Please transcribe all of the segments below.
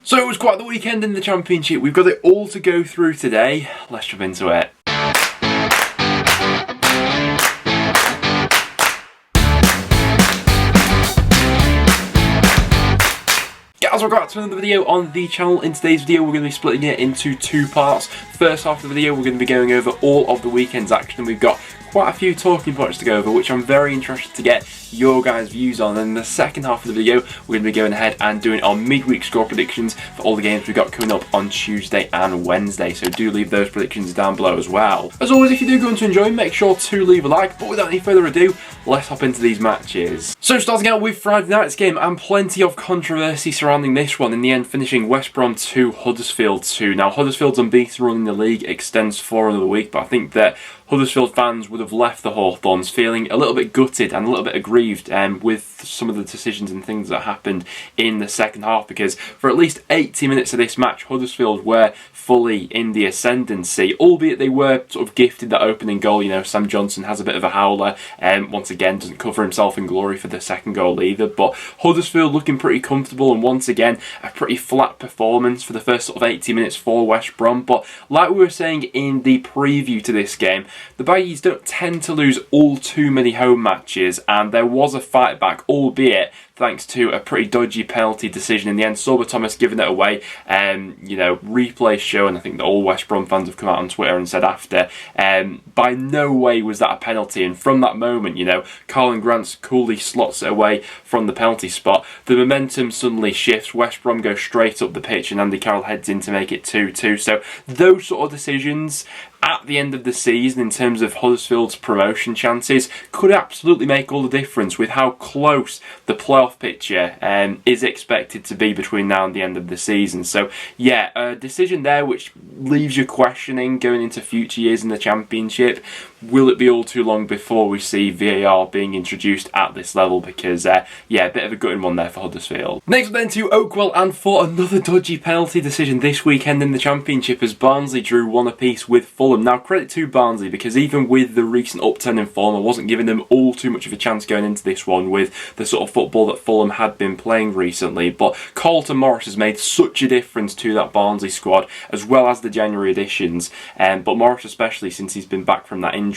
So it was quite the weekend in the Championship. We've got it all to go through today. Let's jump into it. Guys, welcome back to another video on the channel. In today's video, we're going to be splitting it into two parts. First half of the video, we're going to be going over all of the weekend's action. We've got quite a few talking points to go over, which I'm very interested to get your guys' views on. And in the second half of the video, we're going to be going ahead and doing our midweek score predictions for all the games we've got coming up on Tuesday and Wednesday. So do leave those predictions down below as well. As always, if you do go on to enjoy, make sure to leave a like. But without any further ado, let's hop into these matches. So starting out with Friday night's game, and plenty of controversy surrounding this one. In the end, finishing West Brom 2, Huddersfield 2. Now, Huddersfield's unbeaten run in the league extends for another week, but I think that Huddersfield fans would have left the Hawthorns feeling a little bit gutted and a little bit aggrieved with some of the decisions and things that happened in the second half, because for at least 80 minutes of this match, Huddersfield were fully in the ascendancy, albeit they were sort of gifted that opening goal. You know, Sam Johnson has a bit of a howler, and once again doesn't cover himself in glory for the second goal either, but Huddersfield looking pretty comfortable, and once again a pretty flat performance for the first sort of 80 minutes for West Brom. But like we were saying in the preview to this game, the Baggies don't tend to lose all too many home matches, and there was a fight back, albeit thanks to a pretty dodgy penalty decision in the end. Sorba Thomas giving it away. You know, replays show, and I think that all West Brom fans have come out on Twitter and said after, by no way was that a penalty. And from that moment, you know, Carlin Grant coolly slots it away from the penalty spot. The momentum suddenly shifts. West Brom go straight up the pitch, and Andy Carroll heads in to make it 2-2. So those sort of decisions at the end of the season in terms of Huddersfield's promotion chances could absolutely make all the difference with how close the playoff picture is expected to be between now and the end of the season. So yeah, a decision there which leaves you questioning going into future years in the Championship. Will it be all too long before we see VAR being introduced at this level? Because yeah, a bit of a gutting one there for Huddersfield. Next then to Oakwell, and for another dodgy penalty decision this weekend in the Championship as Barnsley drew 1 apiece with Fulham. Now, credit to Barnsley, because even with the recent upturn in Fulham, I wasn't giving them all too much of a chance going into this one with the sort of football that Fulham had been playing recently. But Carlton Morris has made such a difference to that Barnsley squad, as well as the January additions. But Morris especially, since he's been back from that injury.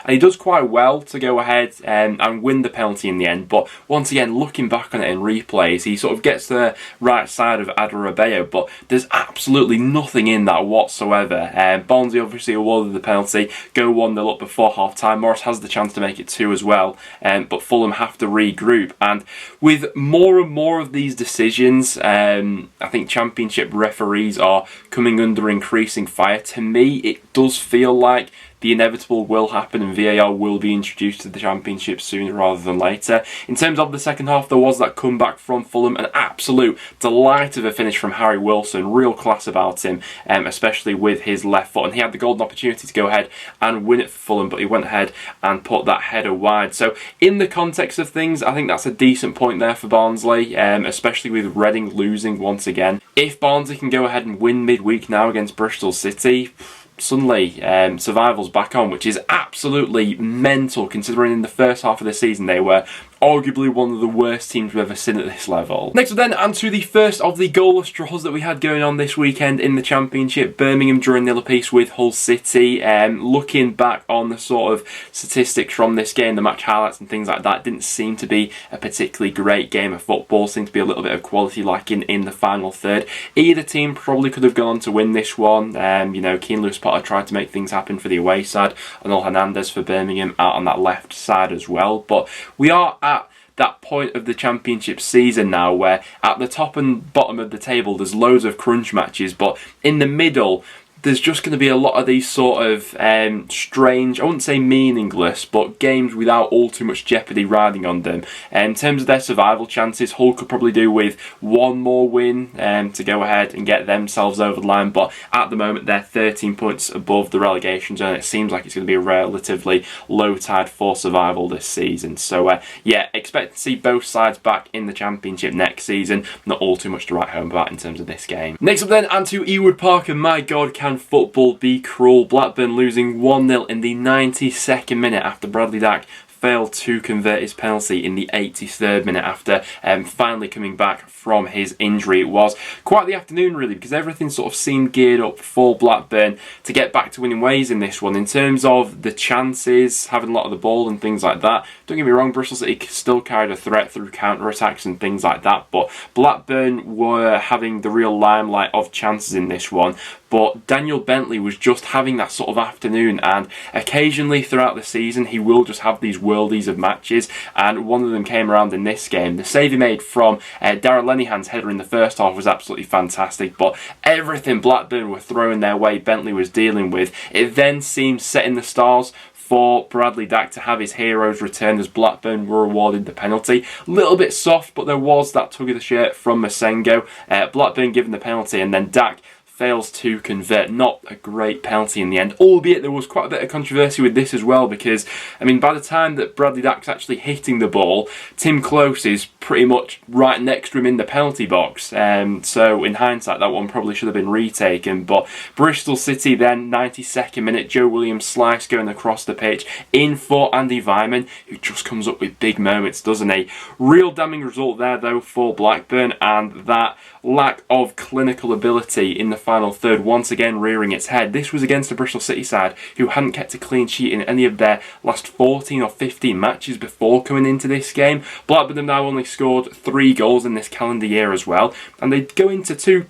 And he does quite well to go ahead and win the penalty in the end. But once again, looking back on it in replays, he sort of gets the right side of Adarabioyo, but there's absolutely nothing in that whatsoever. Barnsley obviously awarded the penalty, go 1-0 up before half-time. Morris has the chance to make it 2 as well, but Fulham have to regroup. And with more and more of these decisions, I think Championship referees are coming under increasing fire. To me, it does feel like the inevitable will happen and VAR will be introduced to the Championship sooner rather than later. In terms of the second half, there was that comeback from Fulham, an absolute delight of a finish from Harry Wilson, real class about him, especially with his left foot, and he had the golden opportunity to go ahead and win it for Fulham, but he went ahead and put that header wide. So in the context of things, I think that's a decent point there for Barnsley, especially with Reading losing once again. If Barnsley can go ahead and win midweek now against Bristol City, suddenly survival's back on, which is absolutely mental considering in the first half of the season they were arguably one of the worst teams we've ever seen at this level. Next up then, and to the first of the goalless draws that we had going on this weekend in the Championship. Birmingham drawing 0 apiece with Hull City. Looking back on the sort of statistics from this game, the match highlights and things like that, didn't seem to be a particularly great game of football. Seemed to be a little bit of quality lacking in the final third. Either team probably could have gone on to win this one. You know, Keane Lewis Potter tried to make things happen for the away side, and Al Hernandez for Birmingham out on that left side as well. But we are at that point of the Championship season now where at the top and bottom of the table there's loads of crunch matches, but in the middle there's just going to be a lot of these sort of strange, I wouldn't say meaningless, but games without all too much jeopardy riding on them. In terms of their survival chances, Hull could probably do with one more win to go ahead and get themselves over the line, but at the moment they're 13 points above the relegation zone. It seems like it's going to be a relatively low tide for survival this season. So yeah, expect to see both sides back in the Championship next season. Not all too much to write home about in terms of this game. Next up then, and to Ewood Park, and my God, can football be cruel? Blackburn losing 1-0 in the 92nd minute after Bradley Dack failed to convert his penalty in the 83rd minute after finally coming back from his injury. It was quite the afternoon really, because everything sort of seemed geared up for Blackburn to get back to winning ways in this one. In terms of the chances, having a lot of the ball and things like that, don't get me wrong, Bristol City still carried a threat through counter-attacks and things like that, but Blackburn were having the real limelight of chances in this one. But Daniel Bentley was just having that sort of afternoon, and occasionally throughout the season he will just have these worldies of matches, and one of them came around in this game. The save he made from Darragh Lenihan's header in the first half was absolutely fantastic, but everything Blackburn were throwing their way Bentley was dealing with. It then seemed set in the stars for Bradley Dack to have his heroes return as Blackburn were awarded the penalty. A little bit soft, but there was that tug of the shirt from Masengo. Blackburn given the penalty, and then Dack fails to convert. Not a great penalty in the end, albeit there was quite a bit of controversy with this as well, because I mean, by the time that Bradley Dack's actually hitting the ball, Tim Close is pretty much right next to him in the penalty box, so in hindsight that one probably should have been retaken. But Bristol City then, 92nd minute, Joe Williams slice going across the pitch in for Andy Vyman, who just comes up with big moments, doesn't he? Real damning result there though for Blackburn, and that lack of clinical ability in the final third once again rearing its head. This was against the Bristol City side who hadn't kept a clean sheet in any of their last 14 or 15 matches before coming into this game. Blackburn have now only scored 3 goals in this calendar year as well, and they go into 2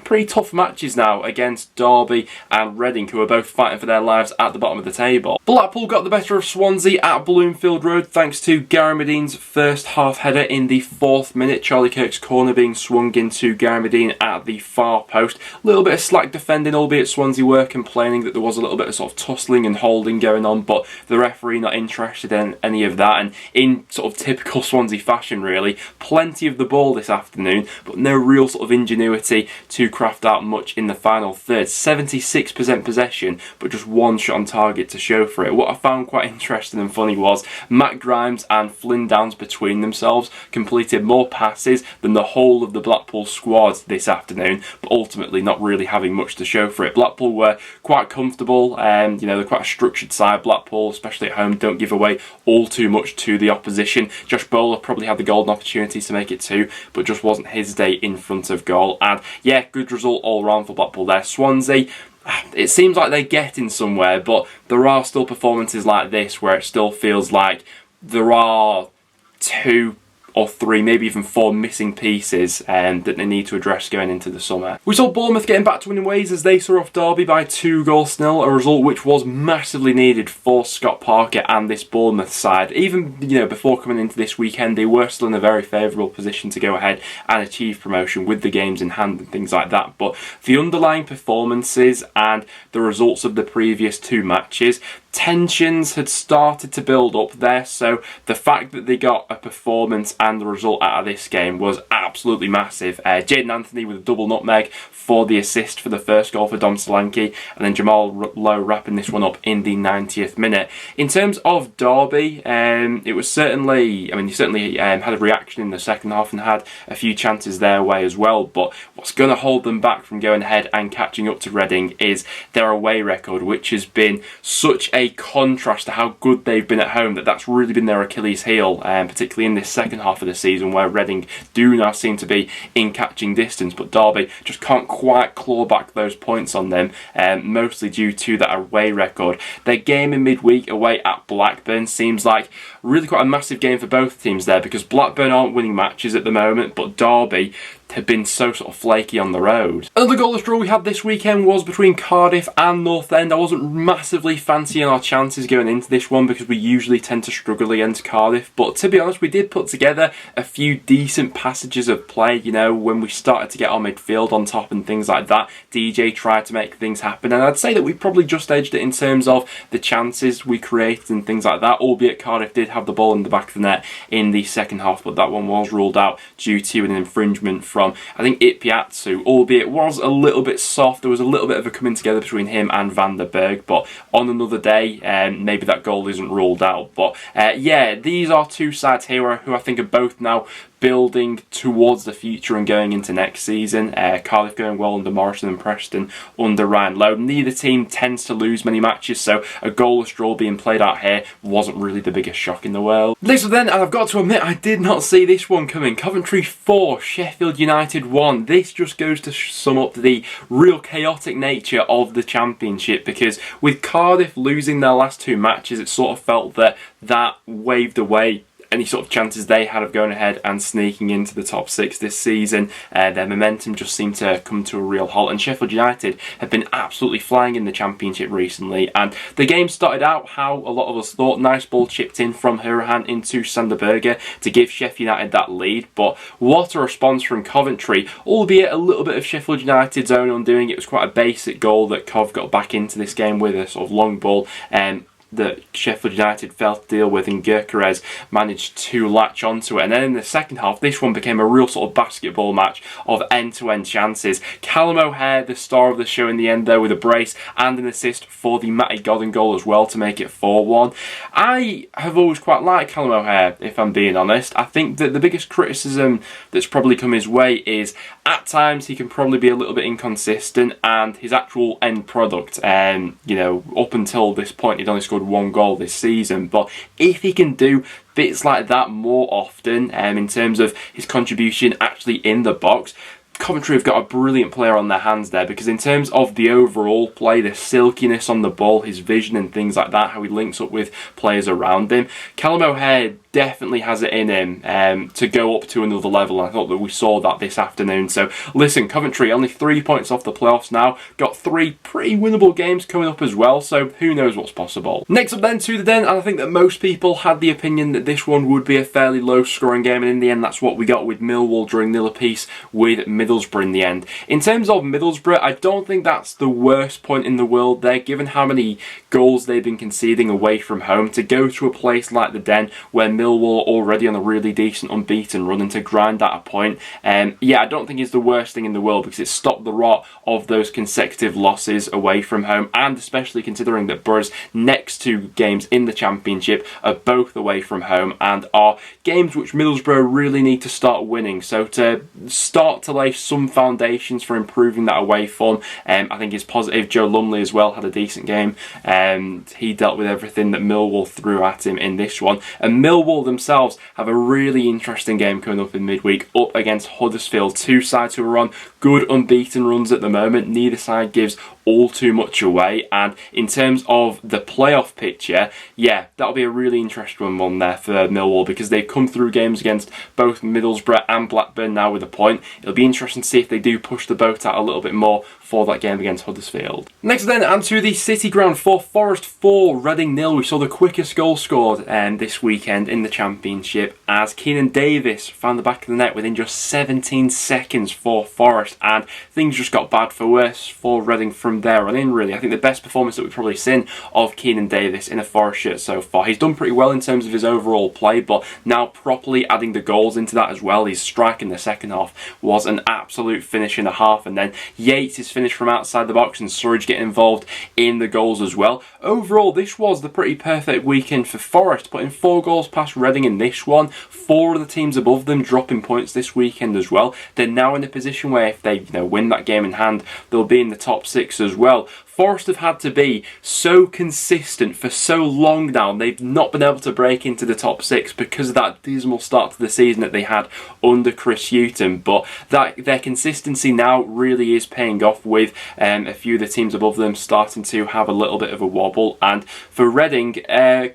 pretty tough matches now against Derby and Reading, who are both fighting for their lives at the bottom of the table. Blackpool got the better of Swansea at Bloomfield Road thanks to Gary Madine's first half header in the 4th minute. Charlie Kirk's corner being swung into Gary Madine at the far post. A little bit of slack defending, albeit Swansea were complaining that there was a little bit of sort of tussling and holding going on, but the referee not interested in any of that, and in sort of typical Swansea fashion really, plenty of the ball this afternoon, but no real sort of ingenuity to craft out much in the final third. 76% possession, but just 1 shot on target to show for it. What I found quite interesting and funny was Matt Grimes and Flynn Downs between themselves completed more passes than the whole of the Blackpool squad this afternoon, but ultimately not really having much to show for it. Blackpool were quite comfortable, you know, they're quite a structured side. Blackpool, especially at home, don't give away all too much to the opposition. Josh Bowler probably had the golden opportunity to make it 2, but just wasn't his day in front of goal. And yeah, good result all round for Blackpool there. Swansea, it seems like they're getting somewhere, but there are still performances like this where it still feels like there are 2 or 3, maybe even 4 missing pieces that they need to address going into the summer. We saw Bournemouth getting back to winning ways as they saw off Derby by 2-0, a result which was massively needed for Scott Parker and this Bournemouth side. Even, you know, before coming into this weekend, they were still in a very favourable position to go ahead and achieve promotion with the games in hand and things like that. But the underlying performances and the results of the previous 2 matches, tensions had started to build up there, so the fact that they got a performance and the result out of this game was absolutely massive. Jayden Anthony with a double nutmeg for the assist for the first goal for Dom Solanke, and then Jamal Lowe wrapping this one up in the 90th minute. In terms of Derby, it was certainly, I mean, he certainly had a reaction in the second half and had a few chances their way as well, but what's going to hold them back from going ahead and catching up to Reading is their away record, which has been such a contrast to how good they've been at home that's really been their Achilles heel, particularly in this second half of the season where Reading do now seem to be in catching distance, but Derby just can't quite claw back those points on them, mostly due to that away record. Their game in midweek away at Blackburn seems like really quite a massive game for both teams there, because Blackburn aren't winning matches at the moment, but Derby have been so sort of flaky on the road. Another goalless draw we had this weekend was between Cardiff and North End. I wasn't massively fancying our chances going into this one because we usually tend to struggle against Cardiff, but to be honest, we did put together a few decent passages of play, you know, when we started to get our midfield on top and things like that. DJ tried to make things happen, and I'd say that we probably just edged it in terms of the chances we created and things like that, albeit Cardiff did have the ball in the back of the net in the second half, but that one was ruled out due to an infringement from, I think, Ipiatsu, albeit it was a little bit soft. There was a little bit of a coming together between him and Van der Berg, but on another day, maybe that goal isn't ruled out. But yeah, these are 2 sides here who I think are both now building towards the future and going into next season. Cardiff going well under Morrison and Preston under Ryan Lowe. Neither team tends to lose many matches, so a goalless draw being played out here wasn't really the biggest shock in the world. Next up then, and I've got to admit I did not see this one coming. Coventry 4, Sheffield United 1. This just goes to sum up the real chaotic nature of the Championship, because with Cardiff losing their last 2 matches, it sort of felt that waved away any sort of chances they had of going ahead and sneaking into the top 6 this season. Their momentum just seemed to come to a real halt, and Sheffield United have been absolutely flying in the Championship recently, and the game started out how a lot of us thought. Nice ball chipped in from Hurahan into Sanderberger to give Sheffield United that lead, but what a response from Coventry, albeit a little bit of Sheffield United's own undoing. It was quite a basic goal that Cov got back into this game with, a sort of long ball, that Sheffield United failed to deal with, and Gyökeres managed to latch onto it. And then in the second half, this one became a real sort of basketball match of end-to-end chances. Callum O'Hare, the star of the show in the end there, with a brace and an assist for the Matty Godden goal as well to make it 4-1. I have always quite liked Callum O'Hare, if I'm being honest. I think that the biggest criticism that's probably come his way is at times he can probably be a little bit inconsistent, and his actual end product, you know, up until this point he'd only scored 1 goal this season, but if he can do bits like that more often, in terms of his contribution actually in the box, Coventry have got a brilliant player on their hands there, because in terms of the overall play, the silkiness on the ball, his vision and things like that, how he links up with players around him, Callum O'Hare definitely has it in him to go up to another level. I thought that we saw that this afternoon. So listen, Coventry only 3 points off the playoffs now, got 3 pretty winnable games coming up as well, so who knows what's possible. Next up then to the Den, and I think that most people had the opinion that this one would be a fairly low scoring game, and in the end that's what we got, with Millwall drawing 0 apiece with Middlesbrough in the end. In terms of Middlesbrough, I don't think that's the worst point in the world there, given how many goals they've been conceding away from home. To go to a place like the Den where Millwall already on a really decent unbeaten run, and to grind that a point, yeah, I don't think it's the worst thing in the world, because it stopped the rot of those consecutive losses away from home, and especially considering that Borough's next 2 games in the Championship are both away from home, and are games which Middlesbrough really need to start winning. So to start to lay some foundations for improving that away form, I think is positive. Joe Lumley as well had a decent game, and he dealt with everything that Millwall threw at him in this one. And Millwall themselves have a really interesting game coming up in midweek, up against Huddersfield. 2 sides who are on good unbeaten runs at the moment. Neither side gives all too much away, and in terms of the playoff picture, yeah, that'll be a really interesting one there for Millwall, because they've come through games against both Middlesbrough and Blackburn now with a point. It'll be interesting to see if they do push the boat out a little bit more for that game against Huddersfield. Next then, and to the City Ground for Forest 4, Reading 0. We saw the quickest goal scored this weekend in the Championship, as Keenan Davis found the back of the net within just 17 seconds for Forest, and things just got bad for worse for Reading from there on in, really. I think the best performance that we've probably seen of Keenan Davis in a Forest shirt so far. He's done pretty well in terms of his overall play, but now properly adding the goals into that as well. His strike in the second half was an absolute finish and a half, and then Yates' finish from outside the box, and Surridge getting involved in the goals as well. Overall, this was the pretty perfect weekend for Forest, putting 4 goals past Reading in this one. 4 of the teams above them dropping points this weekend as well. They're now in a position where if they win that game in hand, they'll be in the top 6 as well. Forest have had to be so consistent for so long now. They've not been able to break into the top 6 because of that dismal start to the season that they had under Chris Hughton. But their consistency now really is paying off, with a few of the teams above them starting to have a little bit of a wobble. And for Reading,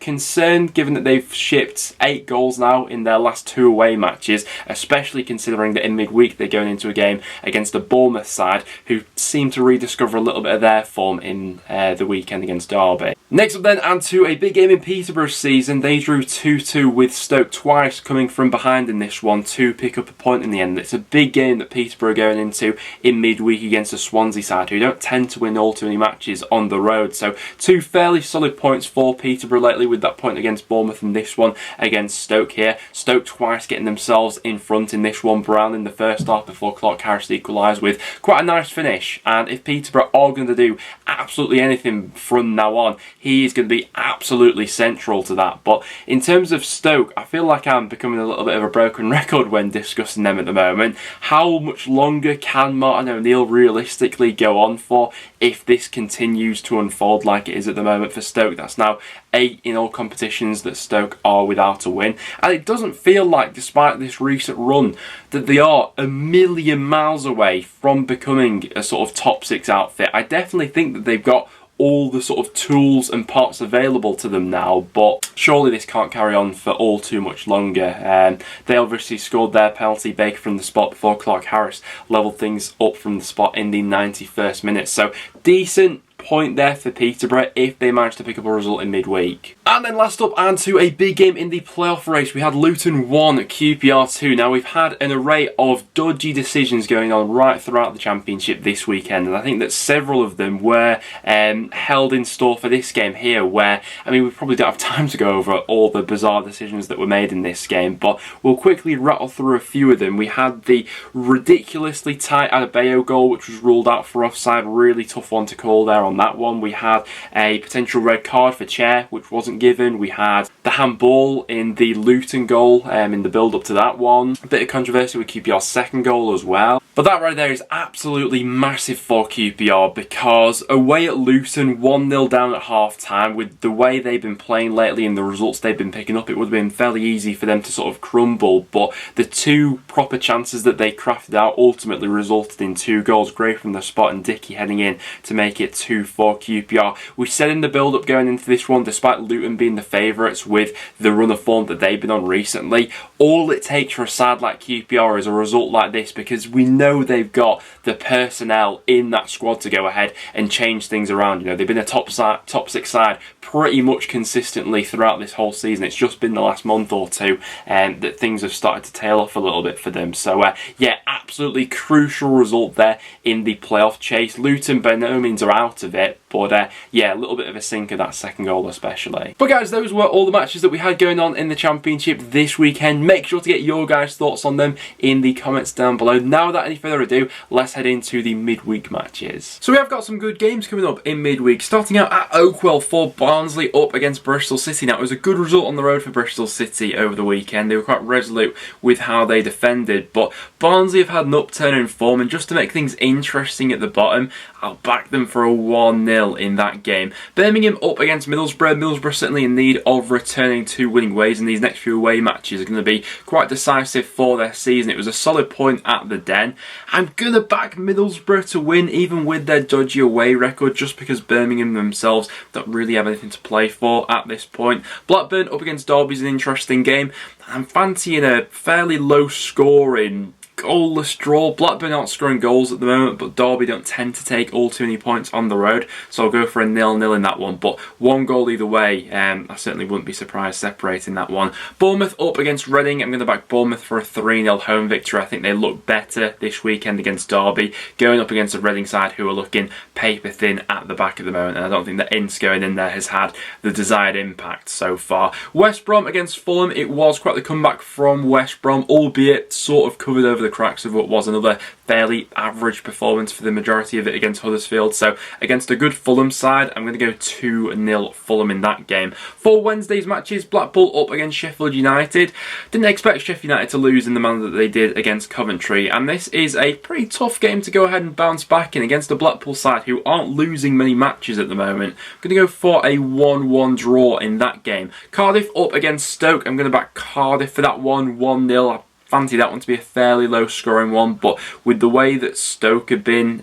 concerned given that they've shipped 8 goals now in their last 2 away matches, especially considering that in midweek they're going into a game against the Bournemouth side, who seem to rediscover a little bit of their form in the weekend against Derby. Next up then, and to a big game in Peterborough's season. They drew 2-2 with Stoke, twice coming from behind in this one to pick up a point in the end. It's a big game that Peterborough are going into in midweek against the Swansea side, who don't tend to win all too many matches on the road. So 2 fairly solid points for Peterborough lately, with that point against Bournemouth and this one against Stoke here. Stoke twice getting themselves in front in this one. Brown in the first half before Clark Harris equalised with quite a nice finish. And if Peterborough are going to do absolutely anything from now on, he is going to be absolutely central to that. But in terms of Stoke, I feel like I'm becoming a little bit of a broken record when discussing them at the moment. How much longer can Martin O'Neill realistically go on for if this continues to unfold like it is at the moment for Stoke? That's now 8 in all competitions that Stoke are without a win, and it doesn't feel like, despite this recent run, that they are a million miles away from becoming a sort of top 6 outfit. I definitely think that they've got all the sort of tools and parts available to them now, but surely this can't carry on for all too much longer. They obviously scored their penalty, Baker from the spot, before Clark Harris levelled things up from the spot in the 91st minute. So decent point there for Peterborough if they manage to pick up a result in midweek. And then last up, and to a big game in the playoff race, we had Luton 1, QPR 2. Now, we've had an array of dodgy decisions going on right throughout the Championship this weekend, and I think that several of them were held in store for this game here, where, I mean, we probably don't have time to go over all the bizarre decisions that were made in this game, but we'll quickly rattle through a few of them. We had the ridiculously tight Adebayo goal, which was ruled out for offside. Really tough one to call there on that one. We had a potential red card for Chair, which wasn't given. We had the handball in the Luton goal in the build-up to that one. A bit of controversy with QPR's second goal as well. But that right there is absolutely massive for QPR, because away at Luton, 1-0 down at half-time, with the way they've been playing lately and the results they've been picking up, it would have been fairly easy for them to sort of crumble. But the 2 proper chances that they crafted out ultimately resulted in 2 goals. Gray from the spot and Dickey heading in to make it 2 for QPR. We said in the build-up going into this one, despite Luton being the favourites with the run of form that they've been on recently, all it takes for a side like QPR is a result like this, because we know they've got the personnel in that squad to go ahead and change things around. You know, they've been a top 6 side pretty much consistently throughout this whole season. It's just been the last month or two that things have started to tail off a little bit for them. So yeah, absolutely crucial result there in the playoff chase. Luton by no means are out of it, but yeah, a little bit of a sinker, that second goal especially. But guys, those were all the matches that we had going on in the Championship this weekend. Make sure to get your guys' thoughts on them in the comments down below. Now, without any further ado, let's head into the midweek matches. So we have got some good games coming up in midweek. Starting out at Oakwell for Barnsley up against Bristol City. Now, it was a good result on the road for Bristol City over the weekend. They were quite resolute with how they defended, but Barnsley have had an upturn in form, and just to make things interesting at the bottom, I'll back them for a 1-0 in that game. Birmingham up against Middlesbrough. Middlesbrough certainly in need of returning to winning ways, and these next few away matches are going to be quite decisive for their season. It was a solid point at the Den. I'm going to back Middlesbrough to win, even with their dodgy away record, just because Birmingham themselves don't really have anything to play for at this point. Blackburn up against Derby is an interesting game. I'm fancying a fairly low scoring goalless draw. Blackburn aren't scoring goals at the moment, but Derby don't tend to take all too many points on the road, so I'll go for a 0-0 in that one, but 1 goal either way. I certainly wouldn't be surprised separating that one. Bournemouth up against Reading. I'm going to back Bournemouth for a 3-0 home victory. I think they look better this weekend against Derby, going up against a Reading side who are looking paper thin at the back at the moment, and I don't think that Ince going in there has had the desired impact so far. West Brom against Fulham. It was quite the comeback from West Brom, albeit sort of covered over the cracks of what was another fairly average performance for the majority of it against Huddersfield. So against a good Fulham side, I'm going to go 2-0 Fulham in that game. For Wednesday's matches, Blackpool up against Sheffield United. Didn't expect Sheff Utd to lose in the manner that they did against Coventry, and this is a pretty tough game to go ahead and bounce back in against a Blackpool side who aren't losing many matches at the moment. I'm going to go for a 1-1 draw in that game. Cardiff up against Stoke. I'm going to back Cardiff for that one, 1-0. Fancy that one to be a fairly low scoring one, but with the way that Stoke have been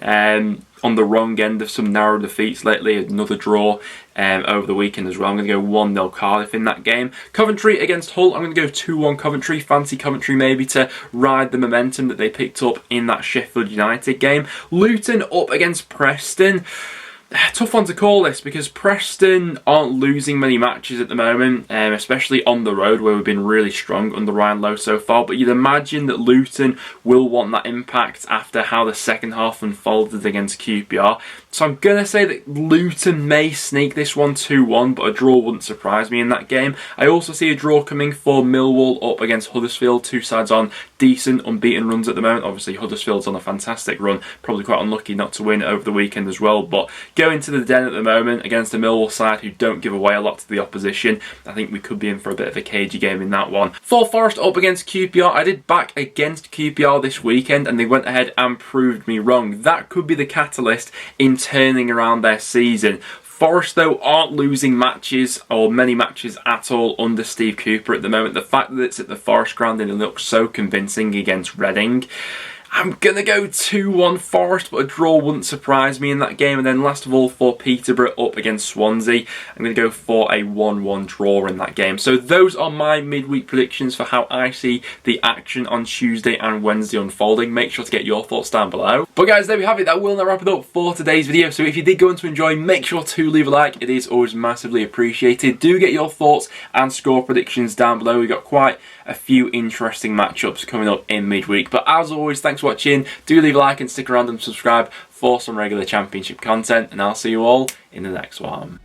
on the wrong end of some narrow defeats lately, another draw over the weekend as well, I'm going to go 1-0 Cardiff in that game. Coventry against Hull, I'm going to go 2-1 Coventry. Fancy Coventry maybe to ride the momentum that they picked up in that Sheffield United game. Luton up against Preston. Tough one to call this, because Preston aren't losing many matches at the moment, especially on the road where we've been really strong under Ryan Lowe so far, but you'd imagine that Luton will want that impact after how the second half unfolded against QPR. So I'm going to say that Luton may sneak this one 2-1, but a draw wouldn't surprise me in that game. I also see a draw coming for Millwall up against Huddersfield. Two sides on decent unbeaten runs at the moment. Obviously Huddersfield's on a fantastic run, probably quite unlucky not to win over the weekend as well, but going to the Den at the moment against a Millwall side who don't give away a lot to the opposition. I think we could be in for a bit of a cagey game in that one. For Forest up against QPR, I did back against QPR this weekend and they went ahead and proved me wrong. That could be the catalyst in turning around their season. Forest, though, aren't losing matches or many matches at all under Steve Cooper at the moment. The fact that it's at the Forest ground and it looks so convincing against Reading, I'm going to go 2-1 Forest, but a draw wouldn't surprise me in that game. And then last of all, for Peterborough up against Swansea, I'm going to go for a 1-1 draw in that game. So those are my midweek predictions for how I see the action on Tuesday and Wednesday unfolding. Make sure to get your thoughts down below. But guys, there we have it. That will now wrap it up for today's video. So if you did go on to enjoy, make sure to leave a like. It is always massively appreciated. Do get your thoughts and score predictions down below. We've got quite a few interesting matchups coming up in midweek. But as always, thanks for watching. Do leave a like and stick around and subscribe for some regular championship content. And I'll see you all in the next one.